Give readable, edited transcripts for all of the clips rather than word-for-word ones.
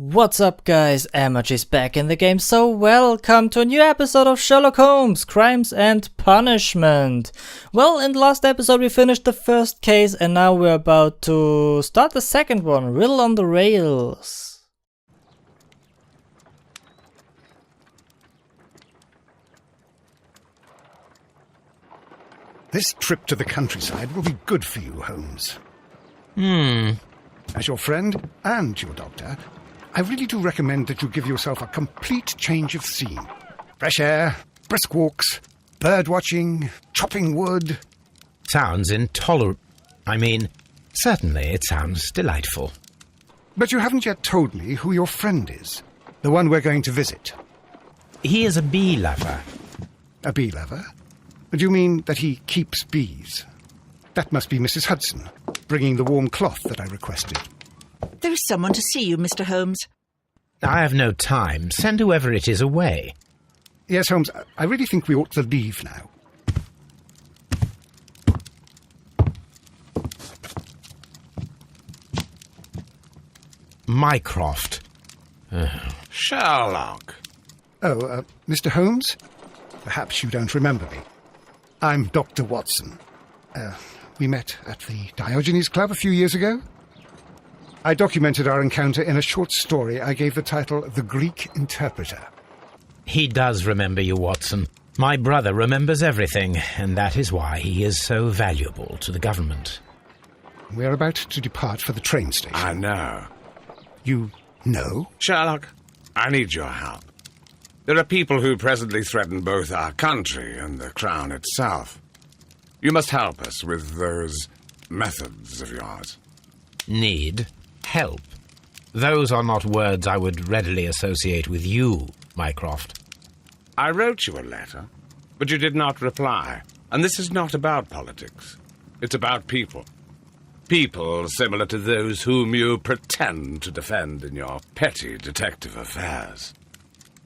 What's up guys, Emargy's back in the game, so welcome to a new episode of Sherlock Holmes, Crimes and Punishment. Well, in the last episode we finished the first case and now we're about to start the second one, Riddle on the Rails. This trip to the countryside will be good for you, Holmes. As your friend and your doctor, I really do recommend that you give yourself a complete change of scene. Fresh air, brisk walks, bird watching, chopping wood. Sounds intolerable. Certainly it sounds delightful. But you haven't yet told me who your friend is, the one we're going to visit. He is a bee lover. A bee lover? Do you mean that he keeps bees? That must be Mrs. Hudson, bringing the warm cloth that I requested. There is someone to see you, Mr. Holmes. I have no time. Send whoever it is away. Yes, Holmes, I really think we ought to leave now. Mycroft. Sherlock. Oh, Mr. Holmes? Perhaps you don't remember me. I'm Dr. Watson. We met at the Diogenes Club a few years ago. I documented our encounter in a short story I gave the title The Greek Interpreter. He does remember you, Watson. My brother remembers everything, and that is why he is so valuable to the government. We're about to depart for the train station. I know. You know? Sherlock, I need your help. There are people who presently threaten both our country and the Crown itself. You must help us with those methods of yours. Need help. Those are not words I would readily associate with you, Mycroft. I wrote you a letter, but you did not reply. And this is not about politics. It's about people. People similar to those whom you pretend to defend in your petty detective affairs.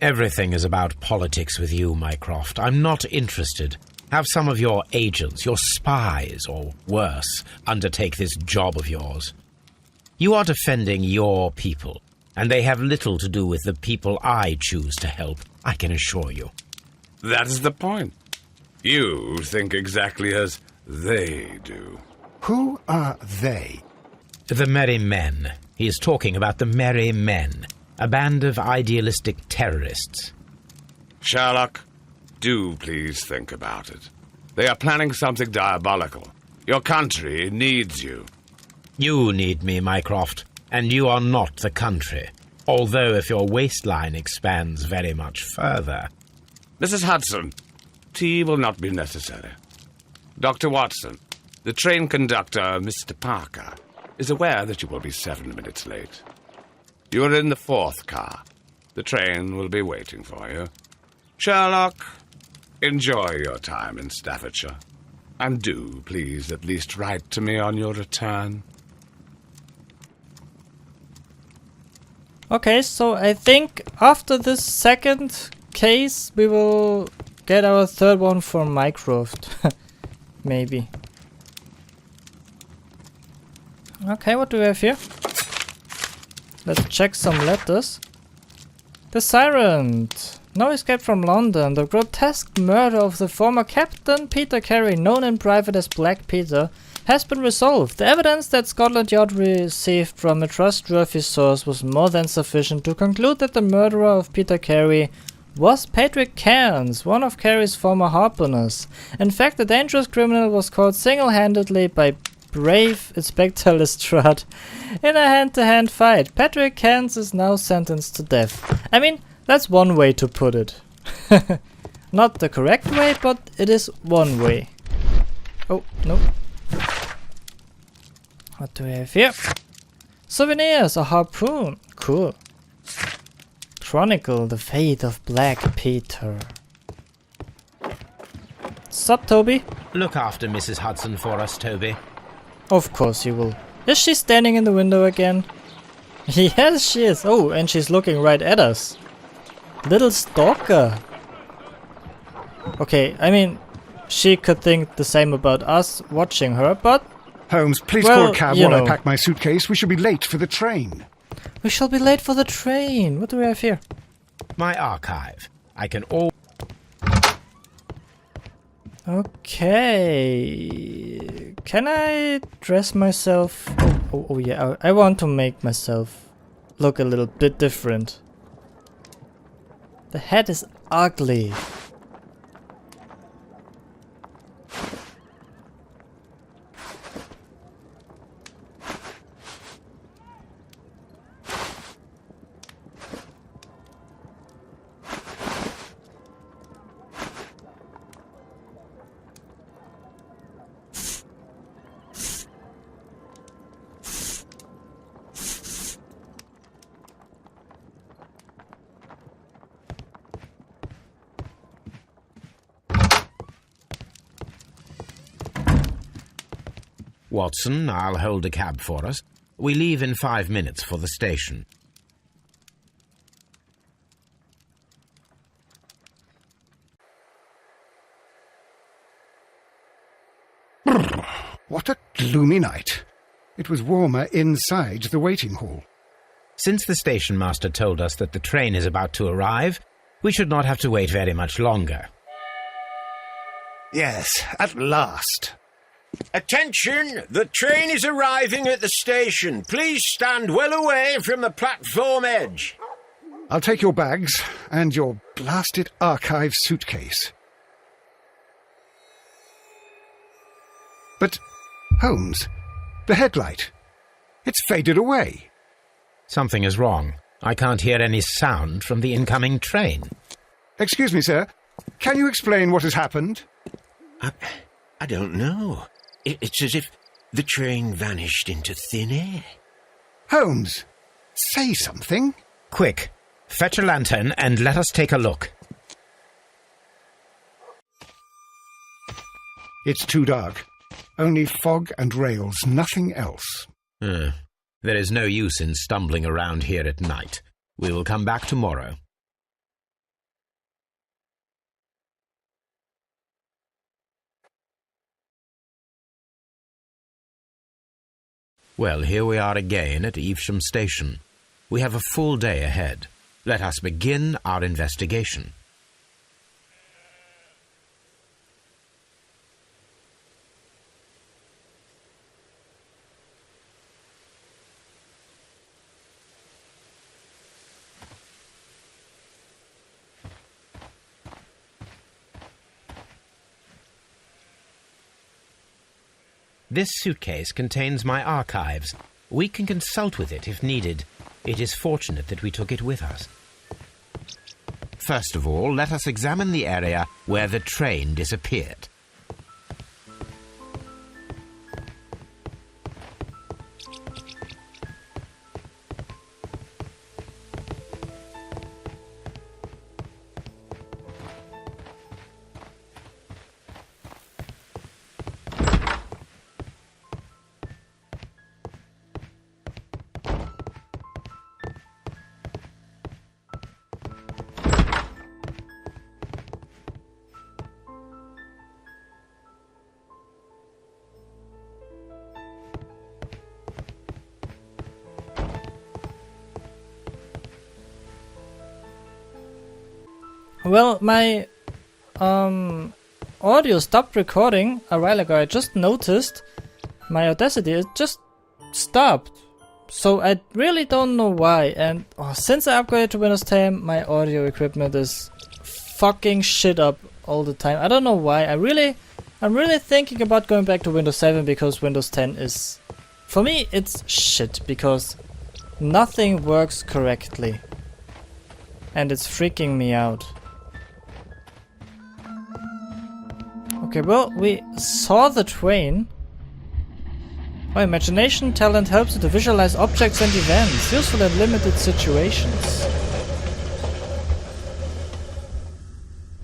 Everything is about politics with you, Mycroft. I'm not interested. Have some of your agents, your spies, or worse, undertake this job of yours. You are defending your people, and they have little to do with the people I choose to help, I can assure you. That is the point. You think exactly as they do. Who are they? The Merry Men. He is talking about the Merry Men, a band of idealistic terrorists. Sherlock, do please think about it. They are planning something diabolical. Your country needs you. You need me, Mycroft, and you are not the country. Although if your waistline expands very much further. Mrs. Hudson, tea will not be necessary. Dr. Watson, the train conductor, Mr. Parker, is aware that you will be 7 minutes late. You are in the 4th car. The train will be waiting for you. Sherlock, enjoy your time in Staffordshire. And do, please, at least write to me on your return. Okay, so I think after this second case we will get our third one from Mycroft. Maybe. Okay, what do we have here? Let's check some letters. The Siren. No escape from London. The grotesque murder of the former Captain Peter Carey, known in private as Black Peter, has been resolved. The evidence that Scotland Yard received from a trustworthy source was more than sufficient to conclude that the murderer of Peter Carey was Patrick Cairns, one of Carey's former harpooners. In fact, the dangerous criminal was caught single-handedly by brave Inspector Lestrade in a hand-to-hand fight. Patrick Cairns is now sentenced to death. I mean, that's one way to put it. Not the correct way, but it is one way. Oh, no. What do we have here? Souvenirs, a harpoon. Cool. Chronicle, the fate of Black Peter. Sup, Toby? Look after Mrs. Hudson for us, Toby. Of course you will. Is she standing in the window again? Yes, she is. Oh, and she's looking right at us. Little stalker. Okay, I mean, she could think the same about us watching her, but... Holmes, please Well, call a cab you while know. I pack my suitcase. We should be late for the train. We shall be late for the train. What do we have here? My archive. I can all... Okay. Can I dress myself? Oh yeah, I want to make myself look a little bit different. The hat is ugly. Watson, I'll hold a cab for us. We leave in 5 minutes for the station. What a gloomy night. It was warmer inside the waiting hall. Since the station master told us that the train is about to arrive, we should not have to wait very much longer. Yes, at last. Attention! The train is arriving at the station. Please stand well away from the platform edge. I'll take your bags and your blasted archive suitcase. But, Holmes, the headlight. It's faded away. Something is wrong. I can't hear any sound from the incoming train. Excuse me, sir. Can you explain what has happened? I don't know. It's as if the train vanished into thin air. Holmes, say something. Quick, fetch a lantern and let us take a look. It's too dark. Only fog and rails, nothing else. There is no use in stumbling around here at night. We will come back tomorrow. Well, here we are again at Evesham Station. We have a full day ahead. Let us begin our investigation. This suitcase contains my archives. We can consult with it if needed. It is fortunate that we took it with us. First of all, let us examine the area where the train disappeared. Well, my audio stopped recording a while ago. I just noticed my Audacity, it just stopped. So I really don't know why. And since I upgraded to Windows 10, my audio equipment is fucking shit up all the time. I don't know why. I'm really thinking about going back to Windows 7 because Windows 10 is, for me, it's shit because nothing works correctly. And it's freaking me out. Okay, well, we saw the train. Oh, imagination talent helps you to visualize objects and events, useful in limited situations.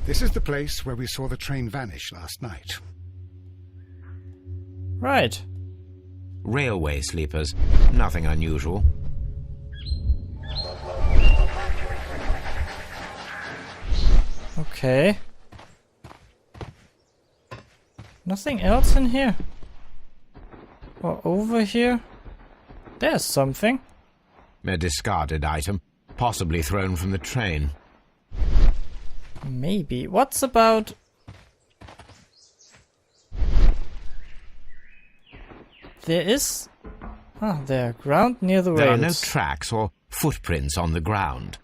This is the place where we saw the train vanish last night. Right. Railway sleepers. Nothing unusual. Okay. Nothing else in here? Or over here? There's something. A discarded item, possibly thrown from the train. Maybe. What's about... There is... Ah, there. Ground near the rails. There are no tracks or footprints on the ground.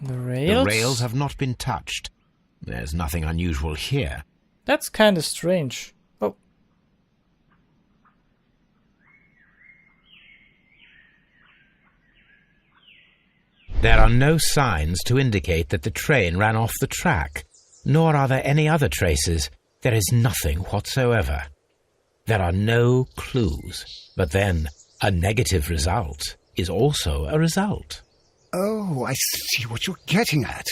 The rails? The rails have not been touched. There's nothing unusual here. That's kind of strange. Oh. There are no signs to indicate that the train ran off the track, nor are there any other traces. There is nothing whatsoever. There are no clues. But then, a negative result is also a result. Oh, I see what you're getting at.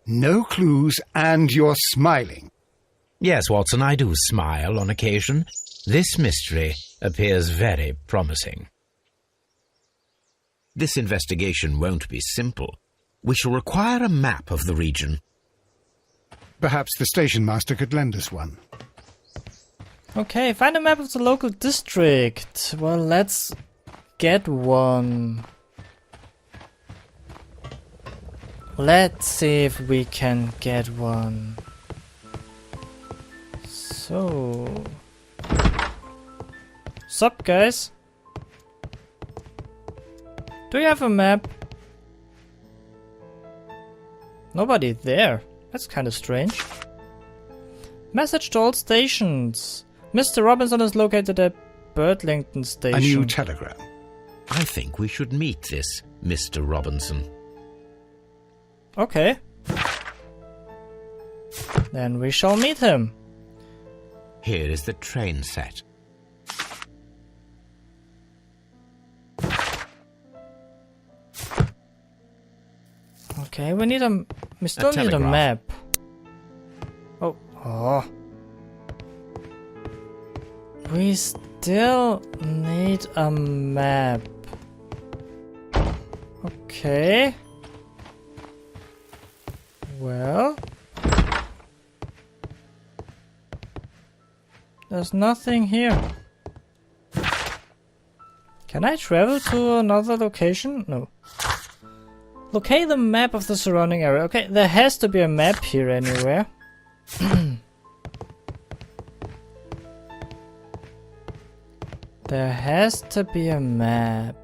No clues and you're smiling. Yes, Watson, I do smile on occasion. This mystery appears very promising. This investigation won't be simple. We shall require a map of the region. Perhaps the station master could lend us one. Okay, find a map of the local district. Well, let's get one. Let's see if we can get one. So... Sup, guys? Do you have a map? Nobody there. That's kind of strange. Message to all stations. Mr. Robinson is located at Birdlington Station. A new telegram. I think we should meet this Mr. Robinson. Okay. Then we shall meet him. Here is the train set. Okay, we still need a telegraph. map. Oh. We still need a map. Okay. Well. There's nothing here. Can I travel to another location? No. Locate the map of the surrounding area. Okay, there has to be a map here anywhere. There has to be a map.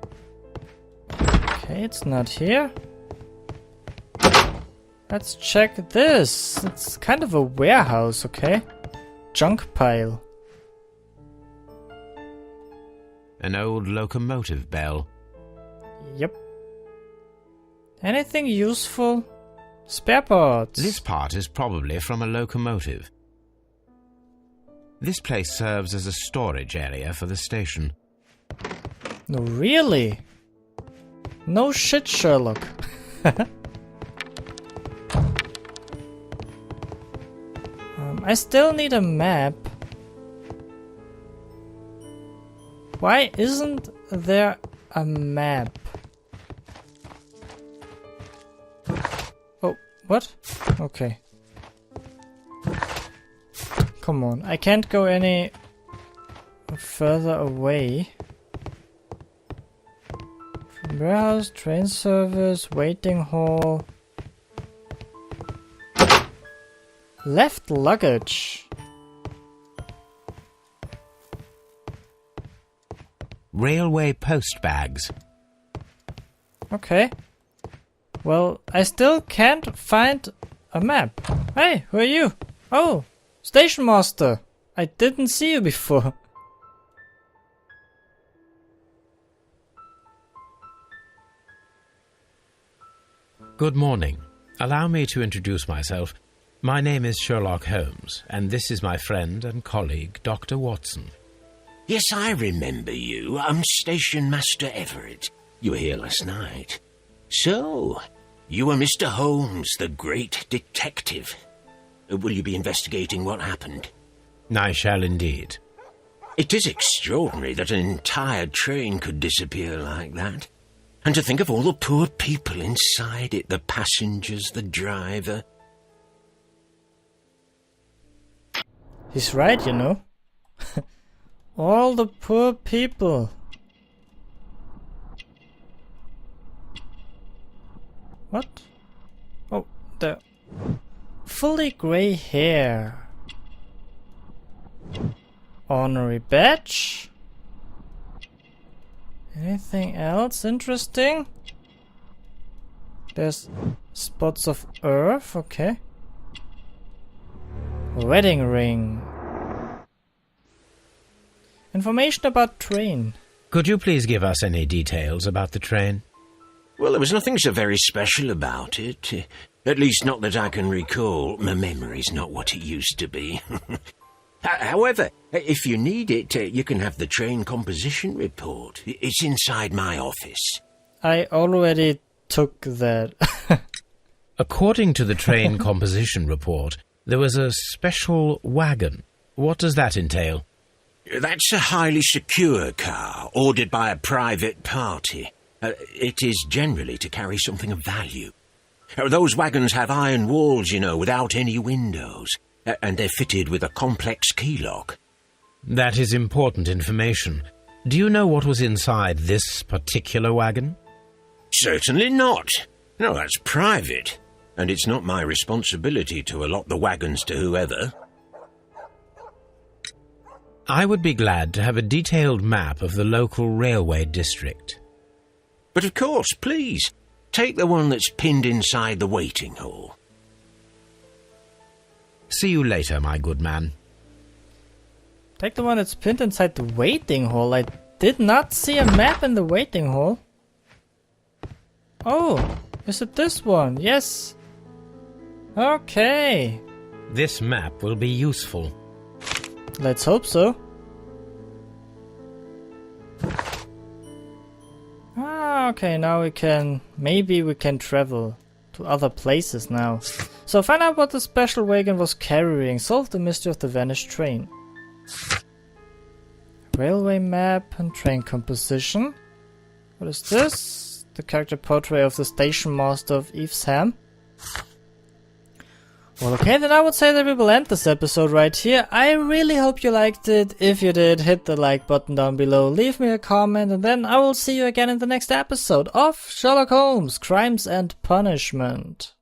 Okay, it's not here. Let's check this. It's kind of a warehouse, okay? Junk pile. An old locomotive bell. Yep. Anything useful? Spare parts. This part is probably from a locomotive. This place serves as a storage area for the station. No, really? No shit, Sherlock. I still need a map. Why isn't there a map? Oh, what? Okay. Come on, I can't go any further away. Warehouse, train service, waiting hall. Left luggage. Railway post bags. Okay. Well, I still can't find a map. Hey, who are you? Oh, station master. I didn't see you before. Good morning. Allow me to introduce myself. My name is Sherlock Holmes, and this is my friend and colleague, Dr. Watson. Yes, I remember you. I'm Station Master Everett. You were here last night. So, you are Mr. Holmes, the great detective. Will you be investigating what happened? I shall indeed. It is extraordinary that an entire train could disappear like that. And to think of all the poor people inside it, the passengers, the driver. He's right, you know. All the poor people. What? Oh, the fully grey hair. Honorary badge. Anything else interesting? There's spots of earth, okay. Wedding ring. Information about train. Could you please give us any details about the train? Well, there was nothing so very special about it. At least not that I can recall. My memory's not what it used to be. However, if you need it, you can have the train composition report. It's inside my office. I already took that. According to the train composition report, there was a special wagon. What does that entail? That's a highly secure car, ordered by a private party. It is generally to carry something of value. Those wagons have iron walls, you know, without any windows, and they're fitted with a complex key lock. That is important information. Do you know what was inside this particular wagon? Certainly not. No, that's private, and it's not my responsibility to allot the wagons to whoever. I would be glad to have a detailed map of the local railway district. But of course, please, take the one that's pinned inside the waiting hall. See you later, my good man. Take the one that's pinned inside the waiting hall. I did not see a map in the waiting hall. Oh, is it this one? Yes. Okay. This map will be useful. Let's hope so. Okay, now maybe we can travel to other places now. So find out what the special wagon was carrying. Solve the mystery of the vanished train. Railway map and train composition. What is this? The character portrait of the station master of Evesham. Well, okay, then I would say that we will end this episode right here. I really hope you liked it. If you did, hit the like button down below, leave me a comment, and then I will see you again in the next episode of Sherlock Holmes, Crimes and Punishment.